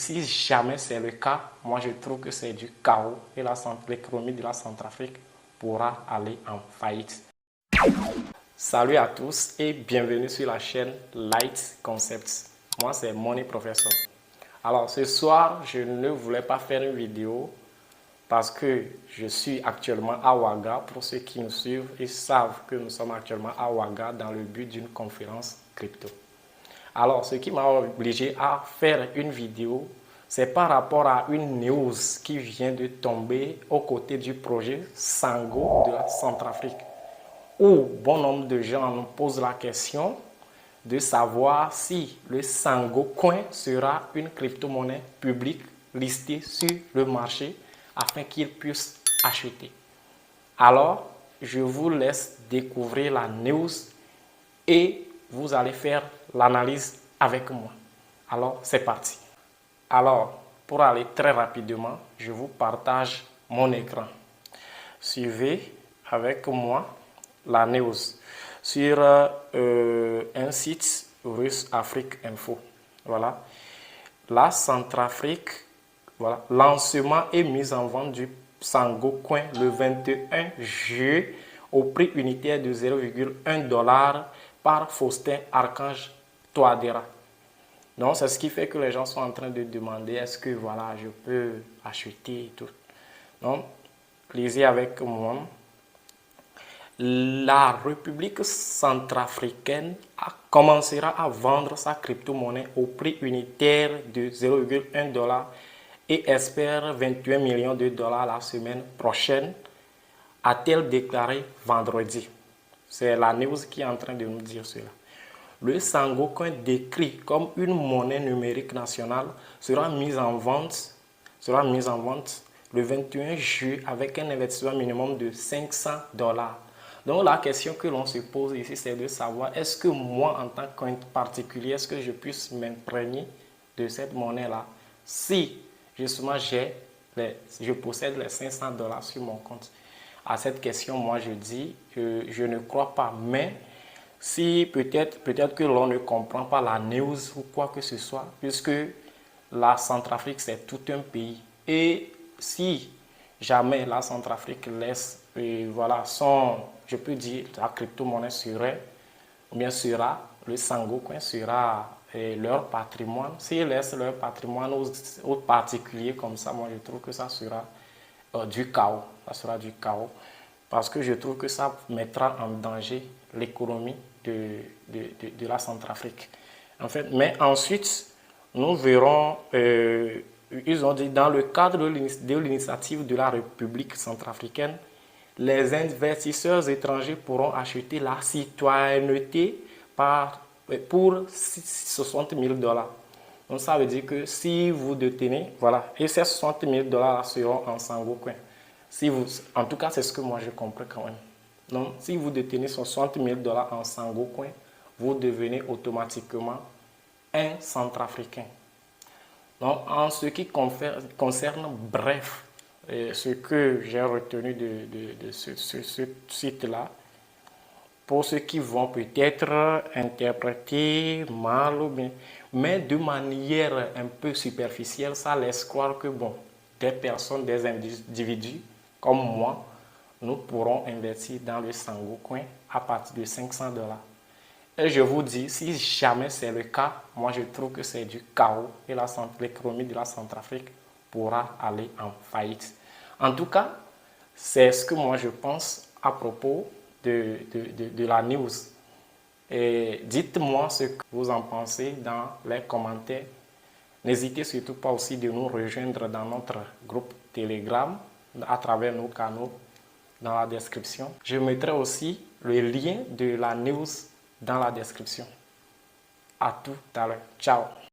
Si jamais c'est le cas, moi je trouve que c'est du chaos et l'économie de la Centrafrique pourra aller en faillite. Salut à tous et bienvenue sur la chaîne Light Concepts. Moi c'est Money Professor. Alors ce soir, je ne voulais pas faire une vidéo parce que je suis actuellement à Ouaga. Pour ceux qui nous suivent, ils savent que nous sommes actuellement à Ouaga dans le but d'une conférence crypto. Alors, ce qui m'a obligé à faire une vidéo, c'est par rapport à une news qui vient de tomber aux côtés du projet Sango de la Centrafrique, où bon nombre de gens nous posent la question de savoir si le Sango Coin sera une crypto-monnaie publique listée sur le marché afin qu'ils puissent acheter. Alors, je vous laisse découvrir la news et vous allez faire l'analyse avec moi. Alors, c'est parti. Alors, pour aller très rapidement, je vous partage mon écran. Suivez avec moi la news sur un site russe Afrique Info. Voilà. La Centrafrique, voilà, lancement et mise en vente du Sango Coin le 21 juillet au prix unitaire de 0,1 $ par Faustin Archange Touadéra. Donc, c'est ce qui fait que les gens sont en train de demander est-ce que voilà, je peux acheter et tout. Donc, lisez avec moi. La République centrafricaine commencera à vendre sa crypto-monnaie au prix unitaire de 0,1 $ et espère 21 millions de dollars la semaine prochaine, a-t-elle déclaré vendredi. C'est la news qui est en train de nous dire cela. Le Sango Coin, décrit comme une monnaie numérique nationale, sera mise en vente le 21 juillet avec un investissement minimum de 500 $. Donc la question que l'on se pose ici, c'est de savoir est-ce que moi, en tant qu'un particulier, est-ce que je puisse m'imprégner de cette monnaie-là si justement je possède les 500 $ sur mon compte. À cette question, moi je dis que je ne crois pas, mais si peut-être que l'on ne comprend pas la news ou quoi que ce soit, puisque la Centrafrique c'est tout un pays. Et si jamais la Centrafrique laisse, voilà, je peux dire, la crypto-monnaie serait, ou bien sera, le Sango Coin sera leur patrimoine. S'ils laissent leur patrimoine aux particuliers comme ça, moi je trouve que ça sera du chaos. Ça sera du chaos. Parce que je trouve que ça mettra en danger l'économie de la Centrafrique. En fait, mais ensuite, nous verrons, ils ont dit, dans le cadre de l'initiative de la République centrafricaine, les investisseurs étrangers pourront acheter la citoyenneté pour 60 000 $. Donc ça veut dire que si vous détenez, voilà, et ces 60 000 $ seront en Sango Coin. En tout cas, c'est ce que moi je comprends quand même. Donc, si vous détenez 60 000 $ en Sango Coin, vous devenez automatiquement un centrafricain. Donc, en ce qui concerne, bref, ce que j'ai retenu de ce site-là, pour ceux qui vont peut-être interpréter mal ou bien, mais de manière un peu superficielle, ça laisse croire que bon, des personnes, des individus comme moi, nous pourrons investir dans le Sango Coin à partir de 500 $. Et je vous dis, si jamais c'est le cas, moi je trouve que c'est du chaos et l'économie de la Centrafrique pourra aller en faillite. En tout cas, c'est ce que moi je pense à propos de la news. Et dites-moi ce que vous en pensez dans les commentaires. N'hésitez surtout pas aussi de nous rejoindre dans notre groupe Telegram à travers nos canaux dans la description. Je mettrai aussi le lien de la news dans la description. À tout à l'heure. Ciao.